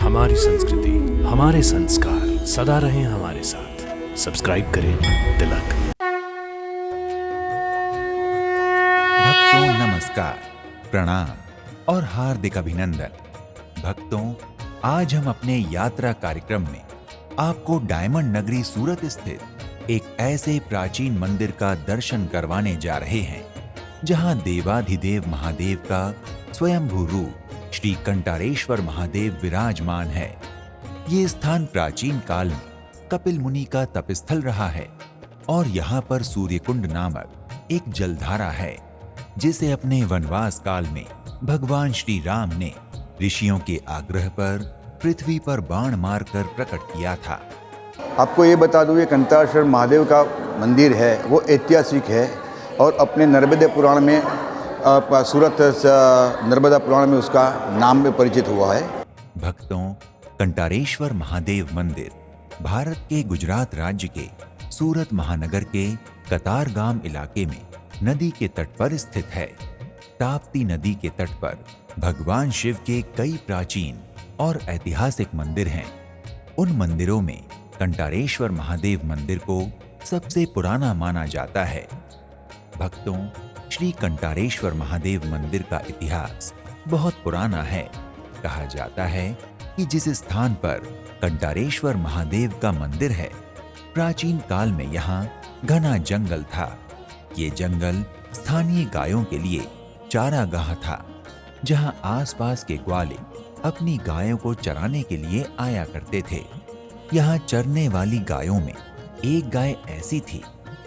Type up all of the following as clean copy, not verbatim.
हमारी संस्कृति, हमारे संस्कार सदा रहें हमारे साथ। सब्सक्राइब करें तिलक। भक्तों नमस्कार, प्रणाम और हार्दिक अभिनंदन। भक्तों, आज हम अपने यात्रा कार्यक्रम में आपको डायमंड नगरी सूरत स्थित एक ऐसे प्राचीन मंदिर का दर्शन करवाने जा रहे हैं जहां देवाधिदेव महादेव का स्वयंभू रूप श्री कंटारेश्वर महादेव विराजमान है। ये स्थान प्राचीन काल में कपिल मुनि का तपस्थल रहा है और यहाँ पर सूर्यकुंड नामक एक जलधारा है जिसे अपने वनवास काल में भगवान श्री राम ने ऋषियों के आग्रह पर पृथ्वी पर बाण मारकर प्रकट किया था। आपको ये बता दूं, ये कंटारेश्वर महादेव का मंदिर है वो ऐतिहासिक है और अपने नर्मदा पुराण में सूरत नर्मदा पुराण में उसका नाम में परिचित हुआ है। भक्तों, कंटारेश्वर महादेव मंदिर भारत के गुजरात राज्य के सूरत महानगर के कतारगाम इलाके में नदी के तट पर स्थित है। ताप्ती नदी के तट पर भगवान शिव के कई प्राचीन और ऐतिहासिक मंदिर हैं। उन मंदिरों में कंटारेश्वर महादेव मंदिर को सबसे पुराना माना जाता है। भक्तों, श्री कंटारेश्वर महादेव मंदिर का इतिहास बहुत पुराना है। कहा जाता है कि जिस स्थान पर कंटारेश्वर महादेव का मंदिर है, प्राचीन काल में यहाँ घना जंगल था। ये जंगल स्थानीय गायों के लिए चारागाह था, जहाँ आसपास के ग्वाले अपनी गायों को चराने के लिए आया करते थे। यहाँ चरने वाली गायों में एक गाय ऐसी थी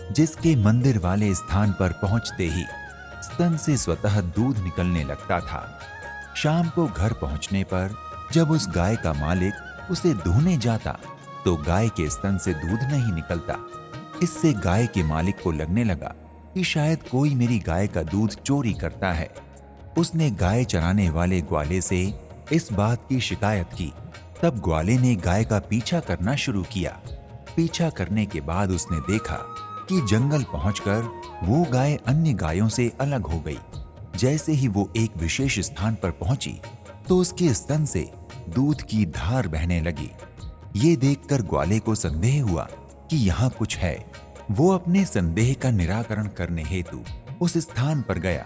जिसके मंदिर वाले स्थान पर पहुंचते ही स्तन से स्वतः दूध निकलने लगता था। शाम को घर पहुंचने पर जब उस गाय का मालिक उसे दूहने जाता तो गाय के स्तन से दूध नहीं निकलता। इससे गाय के मालिक को लगने लगा कि शायद कोई मेरी गाय का दूध चोरी करता है। उसने गाय चराने वाले ग्वाले से इस बात की शिकायत की। तब ग्वाले ने गाय का पीछा करना शुरू किया। पीछा करने के बाद उसने देखा कि जंगल पहुंचकर वो गाय अन्य गायों से अलग हो गई। जैसे ही वो एक विशेष स्थान पर पहुंची तो उसके स्तन से दूध की धार बहने लगी। ये देखकर ग्वाले को संदेह हुआ कि यहाँ कुछ है। वो अपने संदेह का निराकरण करने हेतु उस स्थान पर गया।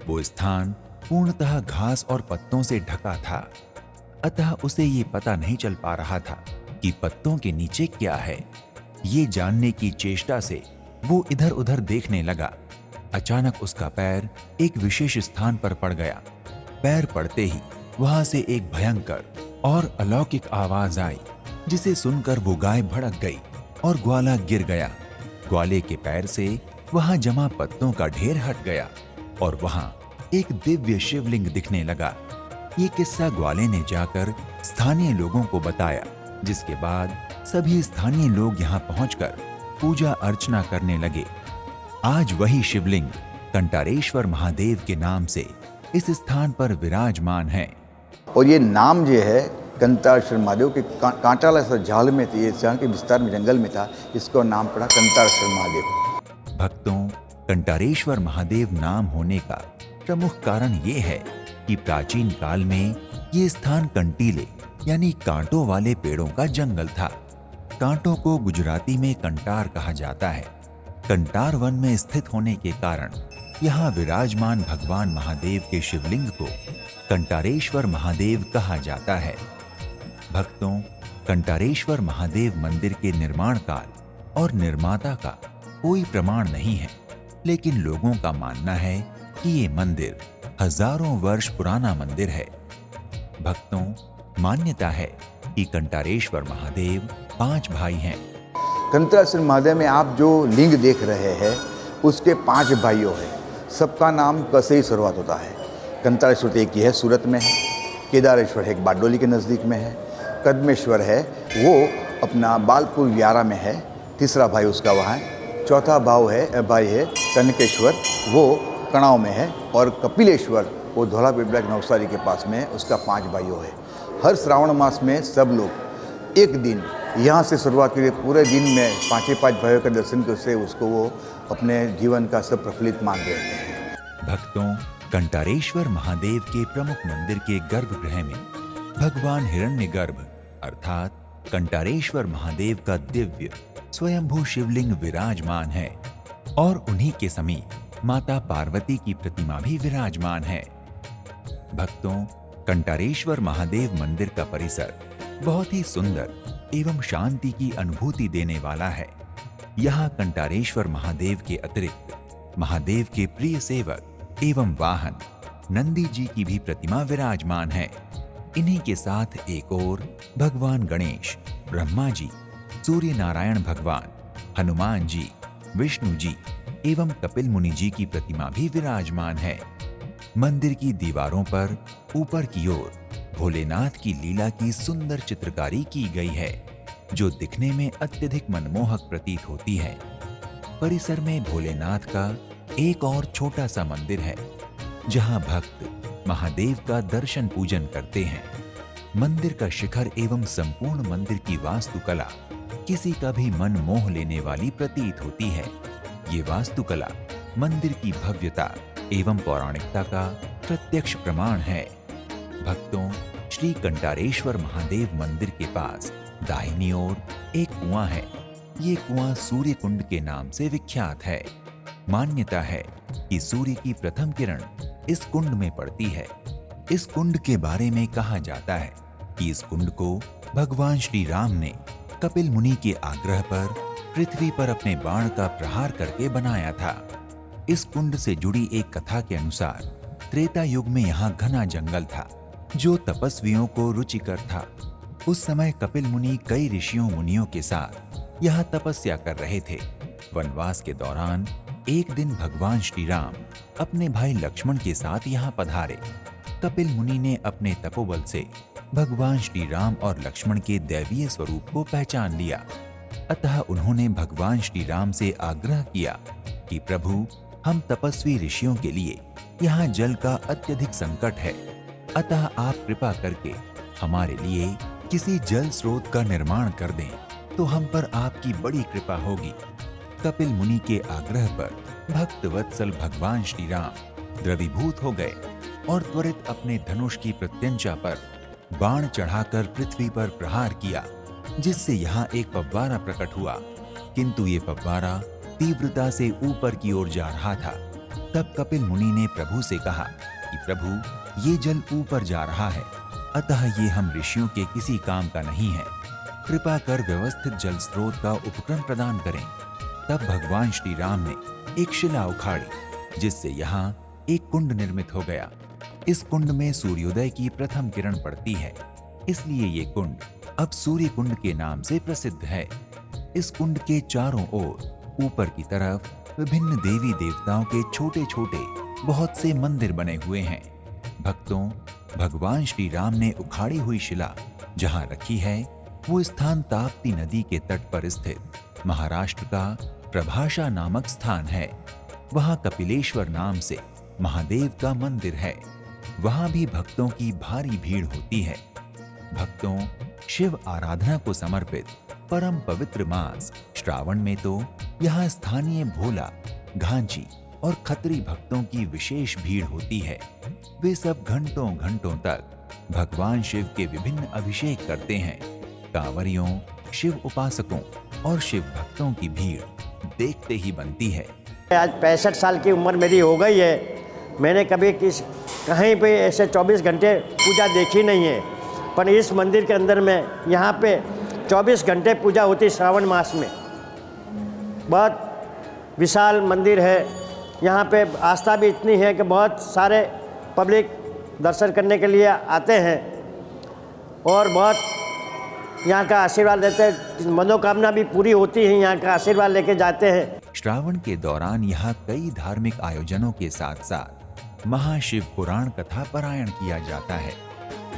वो स्थान पूर्णतः घास और पत्तों से ढका था, अतः उसे ये पता नहीं चल पा रहा था कि पत्तों के नीचे क्या है। ये जानने की चेष्टा से वो इधर उधर देखने लगा। अचानक उसका पैर एक विशेष स्थान पर पड़ गया। पैर पड़ते ही वहां से एक भयंकर और अलौकिक आवाज आई, जिसे सुनकर वो गाय भड़क गई और ग्वाला गिर गया। ग्वाले के पैर से वहां जमा पत्तों का ढेर हट गया और वहां एक दिव्य शिवलिंग दिखने लगा। ये किस्सा ग्वाले ने जाकर स्थानीय लोगों को बताया, जिसके बाद सभी स्थानीय लोग यहाँ पहुंचकर पूजा अर्चना करने लगे। आज वही शिवलिंग कंटारेश्वर महादेव के नाम से इस स्थान पर विराजमान है। और ये नाम जो है कंटारेश्वर महादेव के कांटाला सा झाल में थी, ये जहाँ के विस्तार में जंगल में था, इसको नाम पड़ा कंटारेश्वर महादेव। भक्तों, कंटारेश्वर महादेव नाम होने का प्रमुख कारण ये है कि प्राचीन काल में ये स्थान कंटीले यानी कांटों वाले पेड़ों का जंगल था। कांटों को गुजराती में कंटार कहा जाता है। कंटार वन में स्थित होने के कारण यहाँ विराजमान भगवान महादेव के शिवलिंग को कंटारेश्वर महादेव कहा जाता है। भक्तों, कंटारेश्वर महादेव मंदिर के निर्माण काल और निर्माता का कोई प्रमाण नहीं है, लेकिन लोगों का मानना है कि ये मंदिर हजारों वर्ष पुराना मंदिर है। भक्तों, मान्यता है कि कंटारेश्वर महादेव 5 भाई हैं। कंटारेश्वर महादेव में आप जो लिंग देख रहे हैं उसके 5 भाइयों हैं। सबका नाम क से ही शुरुआत होता है। कंटारेश्वर एक ही है, सूरत में है। केदारेश्वर है, एक बारडोली के नज़दीक में है। कदमेश्वर है, वो अपना बालपुर व्यारा में है, तीसरा भाई उसका वहाँ है। चौथा भाई है कनकेश्वर, वो कणाव में है। और कपिलेश्वर वो धौला पिपला के नवसारी के पास में है, उसका 5 भाइयों है। हर श्रावण मास में सब लोग एक दिन यहाँ से शुरुआत करिए, पूरे दिन में 5 भाइयों का दर्शन करके उसको वो अपने जीवन का सब प्रफुल्लित मान रहे हैं। भक्तों, कंटारेश्वर महादेव के प्रमुख मंदिर के गर्भगृह में भगवान हिरण्यगर्भ अर्थात कंटारेश्वर महादेव का दिव्य स्वयंभू शिवलिंग विराजमान है और उन्हीं के समीप माता पार्वती की प्रतिमा भी विराजमान है। भक्तों, कंटारेश्वर महादेव मंदिर का परिसर बहुत ही सुंदर एवं शांति की अनुभूति देने वाला है। यहाँ कंटारेश्वर महादेव के अतिरिक्त महादेव के प्रिय सेवक एवं वाहन नंदी जी की भी प्रतिमा विराजमान है। इन्हीं के साथ एक और भगवान गणेश, ब्रह्मा जी, सूर्य नारायण भगवान, हनुमान जी, विष्णु जी एवं कपिल मुनि जी की प्रतिमा भी विराजमान है। मंदिर की दीवारों पर ऊपर की ओर भोलेनाथ की लीला की सुंदर चित्रकारी की गई है, जो दिखने में अत्यधिक मनमोहक प्रतीत होती है। परिसर में भोलेनाथ का एक और छोटा सा मंदिर है, जहां भक्त महादेव का दर्शन पूजन करते हैं। मंदिर का शिखर एवं संपूर्ण मंदिर की वास्तुकला किसी का भी मन मोह लेने वाली प्रतीत होती है। ये वास्तुकला मंदिर की भव्यता एवं पौराणिकता का प्रत्यक्ष प्रमाण है। भक्तों, श्री कंटारेश्वर महादेव मंदिर के पास दाहिनी ओर एक कुआं है। ये कुआं सूर्य कुंड के नाम से विख्यात है। मान्यता है कि सूर्य की प्रथम किरण इस कुंड में पड़ती है। इस कुंड के बारे में कहा जाता है कि इस कुंड को भगवान श्री राम ने कपिल मुनि के आग्रह पर पृथ्वी पर अपने बाण का प्रहार करके बनाया था। इस कुंड से जुड़ी एक कथा के अनुसार त्रेता युग में यहाँ घना जंगल था, जो तपस्वियों को रुचिकर था। उस समय कपिल मुनि कई ऋषियों मुनियों के साथ यहाँ तपस्या कर रहे थे। वनवास के दौरान एक दिन भगवान श्री राम अपने भाई लक्ष्मण के साथ यहाँ पधारे। कपिल मुनि ने अपने तपोबल से भगवान श्री राम और लक्ष्मण के दैवीय स्वरूप को पहचान लिया। अतः उन्होंने भगवान श्री राम से आग्रह किया कि प्रभु, हम तपस्वी ऋषियों के लिए यहाँ जल का अत्यधिक संकट है, अतः आप कृपा करके हमारे लिए किसी जल स्रोत का निर्माण कर दें, तो हम पर आपकी बड़ी कृपा होगी। कपिल मुनि के आग्रह पर भक्त वत्सल भगवान श्री राम द्रवीभूत हो गए और त्वरित अपने धनुष की प्रत्यंचा पर बाण चढ़ाकर पृथ्वी पर प्रहार किया, जिससे यहाँ एक फव्वारा प्रकट हुआ। किंतु ये फव्वारा तीव्रता से ऊपर की ओर जा रहा था। तब कपिल मुनि ने प्रभु से कहा कि प्रभु, ये जल ऊपर जा रहा है, अतः ये हम ऋषियों के किसी काम का नहीं है। कृपा कर व्यवस्थित जल स्रोत का उपक्रम प्रदान करें। तब भगवान श्री राम ने एक शिला उखाड़ी, जिससे यहाँ एक कुंड निर्मित हो गया। इस कुंड में सूर्योदय की प्रथम किरण पड़ती है, इसलिए ये कुंड अब सूर्य कुंड के नाम से प्रसिद्ध है। इस कुंड के चारों ओर ऊपर की तरफ विभिन्न देवी देवताओं के छोटे छोटे बहुत से मंदिर बने हुए हैं। भक्तों, भगवान श्री राम ने उखाड़ी हुई शिला जहाँ रखी है, वो स्थान ताप्ती नदी के तट पर स्थित महाराष्ट्र का प्रभाषा नामक स्थान है। वहाँ कपिलेश्वर नाम से महादेव का मंदिर है। वहाँ भी भक्तों की भारी भीड़ होती है। भक्तों, शिव आराधना को समर्पित परम पवित्र मास श्रावण में तो यहाँ स्थानीय भोला, घांची और खत्री भक्तों की विशेष भीड़ होती है। वे सब घंटों घंटों तक भगवान शिव के विभिन्न अभिषेक करते हैं। कांवरियों, शिव उपासकों और शिव भक्तों की भीड़ देखते ही बनती है। आज 65 साल की उम्र मेरी हो गई है। मैंने कभी कहीं पे ऐसे 24 घंटे पूजा देखी नहीं है, पर इस मंदिर के अंदर में यहाँ पे 24 घंटे पूजा होती है। श्रावण मास में बहुत विशाल मंदिर है। यहाँ पे आस्था भी इतनी है कि बहुत सारे पब्लिक दर्शन करने के लिए आते हैं और बहुत यहाँ का आशीर्वाद लेते हैं। मनोकामना भी पूरी होती है, यहाँ का आशीर्वाद लेके जाते हैं। श्रावण के दौरान यहाँ कई धार्मिक आयोजनों के साथ साथ महाशिव पुराण कथा पारायण किया जाता है।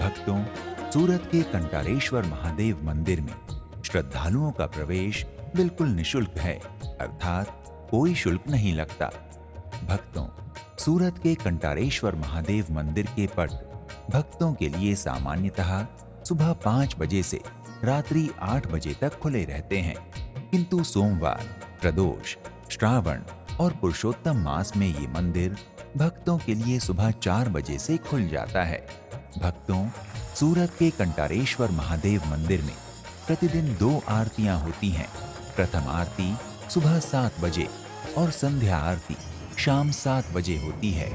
भक्तों, सूरत के कंटारेश्वर महादेव मंदिर में श्रद्धालुओं का प्रवेश बिल्कुल निशुल्क है, अर्थात कोई शुल्क नहीं लगता। भक्तों, सूरत के कंटारेश्वर महादेव मंदिर के पट भक्तों के लिए सामान्यतः सुबह 5 बजे से रात्रि 8 बजे तक खुले रहते हैं, किंतु सोमवार, प्रदोष, श्रावण और पुरुषोत्तम मास में ये मंदिर भक्तों के लिए सुबह 4 बजे से खुल जाता है। भक्तों, सूरत के कंटारेश्वर महादेव मंदिर में प्रतिदिन 2 आरतियां होती हैं। प्रथम आरती सुबह 7 बजे और संध्या आरती शाम 7 बजे होती है।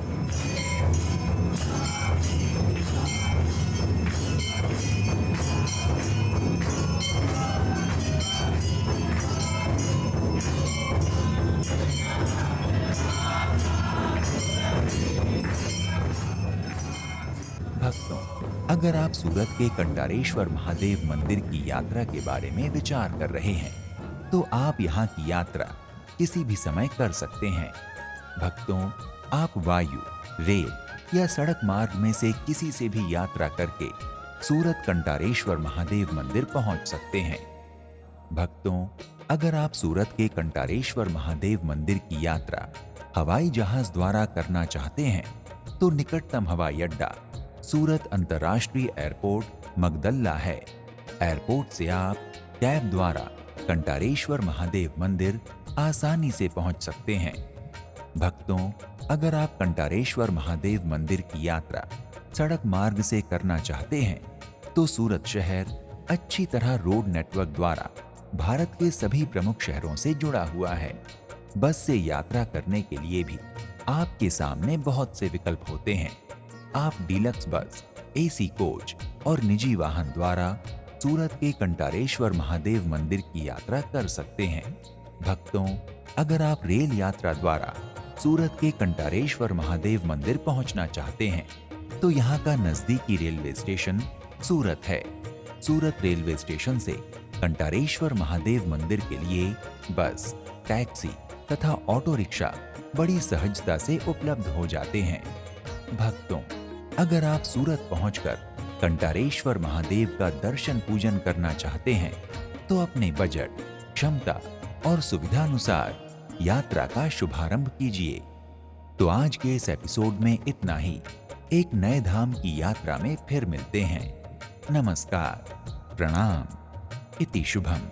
भक्तों, अगर आप सूरत के कंटारेश्वर महादेव मंदिर की यात्रा के बारे में विचार कर रहे हैं, तो आप यहाँ की यात्रा किसी भी समय कर सकते हैं। भक्तों, आप वायु, रेल या सड़क मार्ग में से किसी से भी यात्रा करके सूरत कंटारेश्वर महादेव मंदिर पहुंच सकते हैं। भक्तों, अगर आप सूरत के कंटारेश्वर महादेव मंदिर की यात्रा हवाई जहाज द्वारा करना चाहते हैं, तो निकटतम हवाई अड्डा सूरत अंतर्राष्ट्रीय एयरपोर्ट मगदल्ला है। एयरपोर्ट से आप कैब द्वारा कंटारेश्वर महादेव मंदिर आसानी से पहुंच सकते हैं। भक्तों, अगर आप कंटारेश्वर महादेव मंदिर की यात्रा सड़क मार्ग से करना चाहते हैं, तो सूरत शहर अच्छी तरह रोड नेटवर्क द्वारा भारत के सभी प्रमुख शहरों से जुड़ा हुआ है। बस से यात्रा करने के लिए भी आपके सामने बहुत से विकल्प होते हैं। आप डीलक्स बस, एसी कोच और निजी वाहन द्वारा सूरत के कंटारेश्वर महादेव मंदिर की यात्रा कर सकते हैं। भक्तों, अगर आप रेल यात्रा द्वारा सूरत के कंटारेश्वर महादेव मंदिर पहुंचना चाहते हैं, तो यहाँ का नजदीकी रेलवे स्टेशन सूरत है। सूरत रेलवे स्टेशन से कंटारेश्वर महादेव मंदिर के लिए बस, टैक्सी तथा ऑटो रिक्शा बड़ी सहजता से उपलब्ध हो जाते हैं। भक्तों, अगर आप सूरत पहुंचकर कंटारेश्वर महादेव का दर्शन पूजन करना चाहते हैं, तो अपने बजट, क्षमता और सुविधानुसार यात्रा का शुभारंभ कीजिए। तो आज के इस एपिसोड में इतना ही। एक नए धाम की यात्रा में फिर मिलते हैं। नमस्कार, प्रणाम, इति शुभम।